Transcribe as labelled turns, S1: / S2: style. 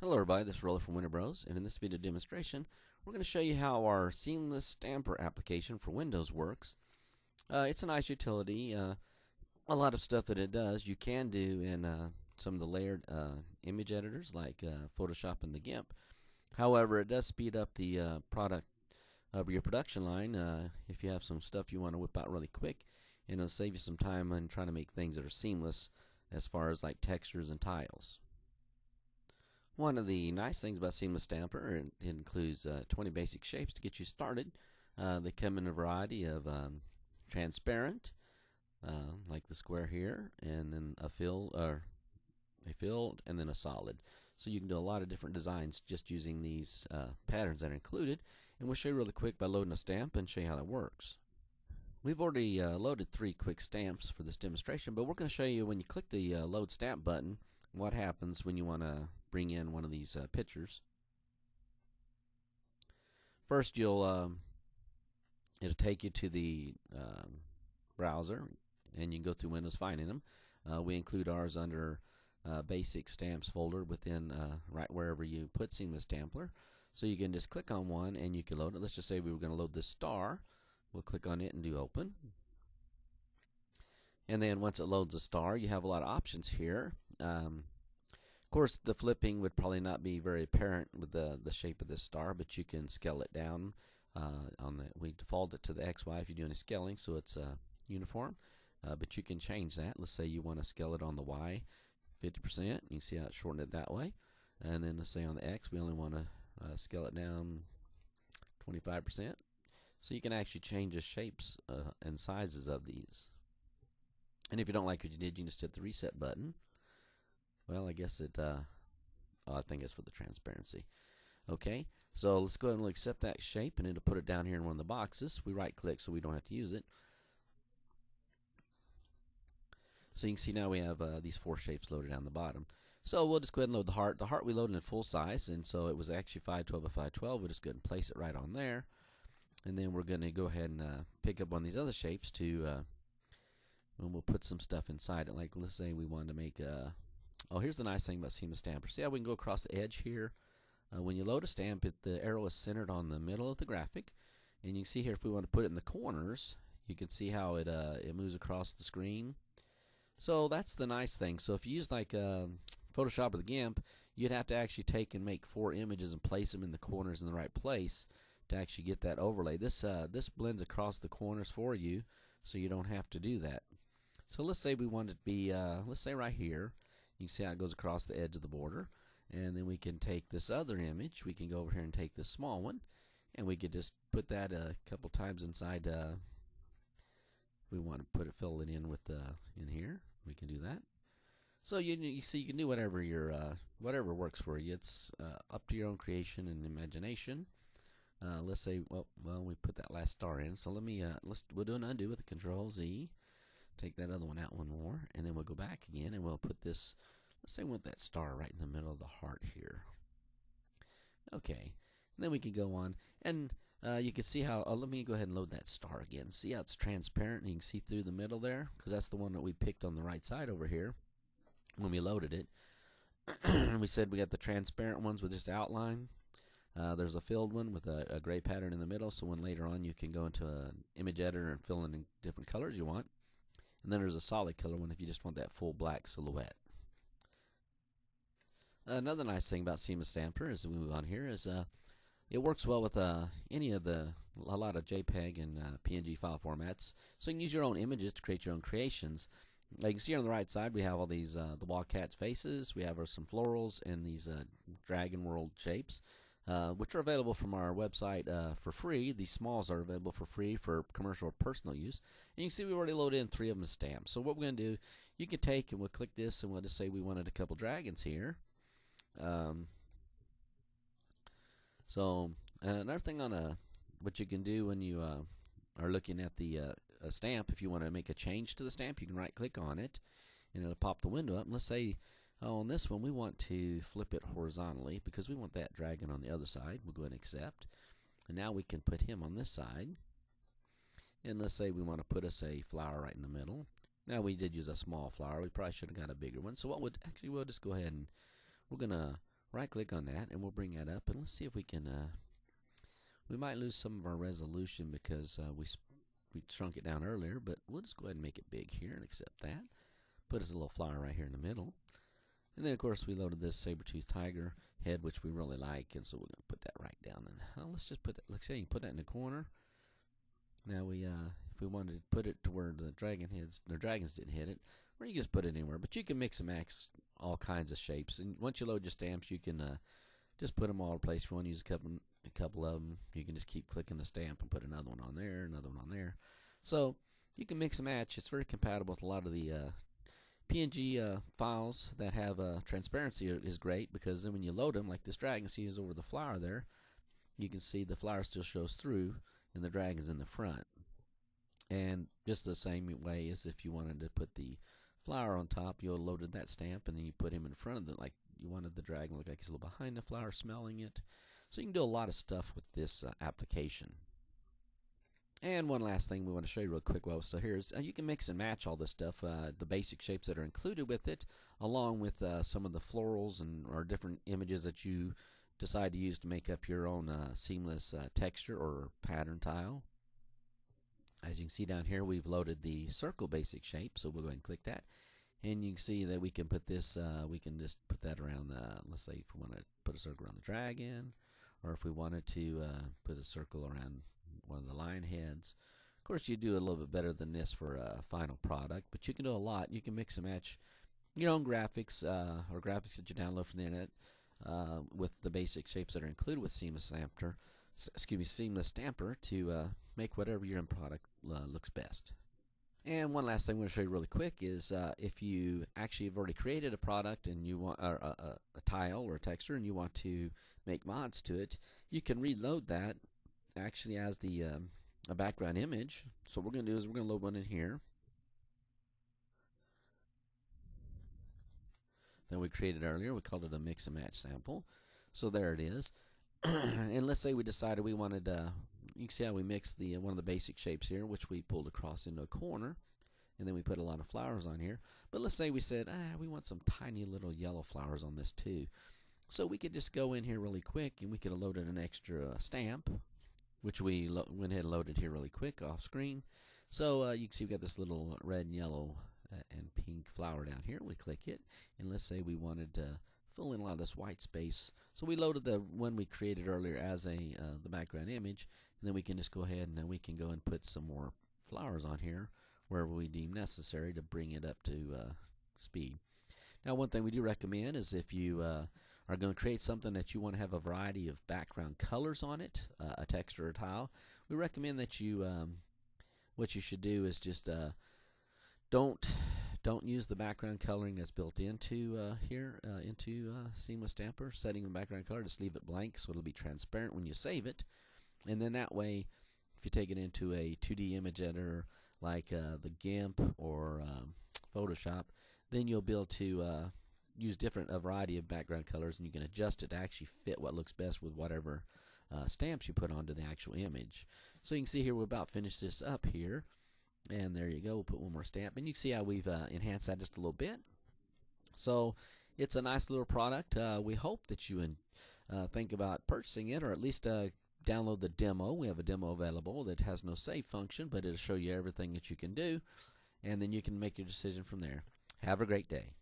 S1: Hello everybody, this is Roller from Winterbrose, and in this video demonstration we're going to show you how our seamless stamper application for Windows works. It's a nice utility. A lot of stuff that it does you can do in some of the layered image editors like Photoshop and the GIMP. However, it does speed up the product of your production line if you have some stuff you want to whip out really quick, and it'll save you some time on trying to make things that are seamless as far as like textures and tiles. One of the nice things about Seamless Stamper, it includes 20 basic shapes to get you started. They come in a variety of transparent, like the square here, and then a filled, and then a solid. So you can do a lot of different designs just using these patterns that are included. And we'll show you really quick by loading a stamp and show you how that works. We've already loaded 3 quick stamps for this demonstration, but we're going to show you when you click the Load Stamp button, what happens when you want to bring in one of these pictures. First, it'll take you to the browser, and you can go through Windows finding them. We include ours under Basic Stamps folder within right wherever you put Seamless Stampler. So you can just click on one and you can load it. Let's just say we were going to load this star. We'll click on it and do open. And then once it loads a star, you have a lot of options here. Of course, the flipping would probably not be very apparent with the shape of this star, but you can scale it down. We default it to the XY if you do any scaling, so it's uniform. But you can change that. Let's say you want to scale it on the Y 50%. You can see how it's shortened it that way. And then let's say on the X, we only want to scale it down 25%. So you can actually change the shapes and sizes of these. And if you don't like what you did, you can just hit the reset button. Well, I guess I think it's for the transparency. Okay, so let's go ahead and accept that shape, and it'll put it down here in one of the boxes. We right click so we don't have to use it. So you can see now we have these 4 shapes loaded down the bottom. So we'll just go ahead and load the heart. The heart we loaded in full size, and so it was actually 512 by 512. We'll just go ahead and place it right on there. And then we're going to go ahead and pick up on these other shapes and we'll put some stuff inside it. Like let's say we wanted to make oh, here's the nice thing about Seamless Stamper. See how we can go across the edge here? When you load a stamp, the arrow is centered on the middle of the graphic. And you can see here if we want to put it in the corners, you can see how it moves across the screen. So that's the nice thing. So if you use like Photoshop or the GIMP, you'd have to actually take and make 4 images and place them in the corners in the right place to actually get that overlay. This blends across the corners for you, so you don't have to do that. So let's say we want it to be, let's say right here. You can see how it goes across the edge of the border. And then we can take this other image. We can go over here and take this small one. And we could just put that a couple times inside. We want to fill it in with in here. We can do that. So you see, you can do whatever whatever works for you. It's up to your own creation and imagination. Let's say, well, we put that last star in. So we'll do an undo with the Control Z. Take that other one out one more, and then we'll go back again, and we'll put this. Let's say we want that star right in the middle of the heart here. Okay, and then we can go on, and you can see how. Let me go ahead and load that star again. See how it's transparent, and you can see through the middle there, because that's the one that we picked on the right side over here when we loaded it. We said we got the transparent ones with just outline. There's a filled one with a gray pattern in the middle, so when later on you can go into an image editor and fill in different colors you want. And then there's a solid color one if you just want that full black silhouette. Another nice thing about Seamless Stamper as we move on here is it works well with a lot of JPEG and PNG file formats. So you can use your own images to create your own creations. Like you can see on the right side, we have all these the wildcat's faces. We have some florals and these dragon world shapes. Which are available from our website for free. These smalls are available for free for commercial or personal use. And you can see we already loaded in 3 of them as stamps. So what we're going to do, you can take and we'll click this and we'll just say we wanted a couple dragons here. So another thing on what you can do when you are looking at the a stamp, if you want to make a change to the stamp, you can right click on it and it'll pop the window up. And let's say on this one, we want to flip it horizontally because we want that dragon on the other side. We'll go ahead and accept. And now we can put him on this side. And let's say we want to put us a flower right in the middle. Now we did use a small flower. We probably should have got a bigger one. So we'll just go ahead and we're going to right click on that, and we'll bring that up, and let's see if we can we might lose some of our resolution because we shrunk it down earlier, but we'll just go ahead and make it big here and accept that. Put us a little flower right here in the middle. And then, of course, we loaded this saber-toothed tiger head, which we really like, and so we're going to put that right down. And let's just put that, let's say you can put that in the corner. Now, if we wanted to put it to where the dragons didn't hit it, or you can just put it anywhere. But you can mix and match all kinds of shapes. And once you load your stamps, you can just put them all in place. If you want to use a couple of them, you can just keep clicking the stamp and put another one on there, another one on there. So you can mix and match. It's very compatible with a lot of the PNG files that have transparency is great, because then when you load them, like this dragon, see is over the flower there, you can see the flower still shows through and the dragon's in the front. And just the same way as if you wanted to put the flower on top, you loaded that stamp and then you put him in front of it, like you wanted the dragon to look like he's a little behind the flower smelling it. So you can do a lot of stuff with this application. And one last thing we want to show you real quick while we're still here is you can mix and match all this stuff, the basic shapes that are included with it, along with some of the florals or different images that you decide to use to make up your own seamless texture or pattern tile. As you can see down here, we've loaded the circle basic shape, so we'll go ahead and click that. And you can see that we can put this, we can just put that around, let's say if we want to put a circle around the dragon, or if we wanted to put a circle around one of the lion heads. Of course, you do a little bit better than this for a final product, but you can do a lot. You can mix and match your own graphics or graphics that you download from the internet with the basic shapes that are included with Seamless Stamper to make whatever your end product looks best. And one last thing I'm going to show you really quick is if you actually have already created a product and you want a tile or a texture and you want to make mods to it, you can reload that actually as a background image. So what we're going to do is we're going to load one in here that we created earlier. We called it a mix and match sample. So there it is. And let's say we decided we wanted you can see how we mixed one of the basic shapes here, which we pulled across into a corner, and then we put a lot of flowers on here. But let's say we said we want some tiny little yellow flowers on this too. So we could just go in here really quick and we could have loaded an extra stamp, which we went ahead and loaded here really quick off screen. So you can see we got this little red and yellow and pink flower down here. We click it, and let's say we wanted to fill in a lot of this white space. So we loaded the one we created earlier as the background image, and then we can just go ahead and then we can go and put some more flowers on here wherever we deem necessary to bring it up to speed. Now, one thing we do recommend is if you are going to create something that you want to have a variety of background colors on it, a text or a tile, we recommend that you what you should do is just don't use the background coloring that's built into into Seamless Stamper. Setting the background color, just leave it blank so it'll be transparent when you save it. And then that way, if you take it into a 2D image editor like the GIMP or Photoshop, then you'll be able to use a variety of background colors, and you can adjust it to actually fit what looks best with whatever stamps you put onto the actual image. So you can see here we're about finished this up here, and there you go. We'll put one more stamp, and you can see how we've enhanced that just a little bit. So it's a nice little product. We hope that you think about purchasing it, or at least download the demo. We have a demo available that has no save function, but it'll show you everything that you can do, and then you can make your decision from there. Have a great day.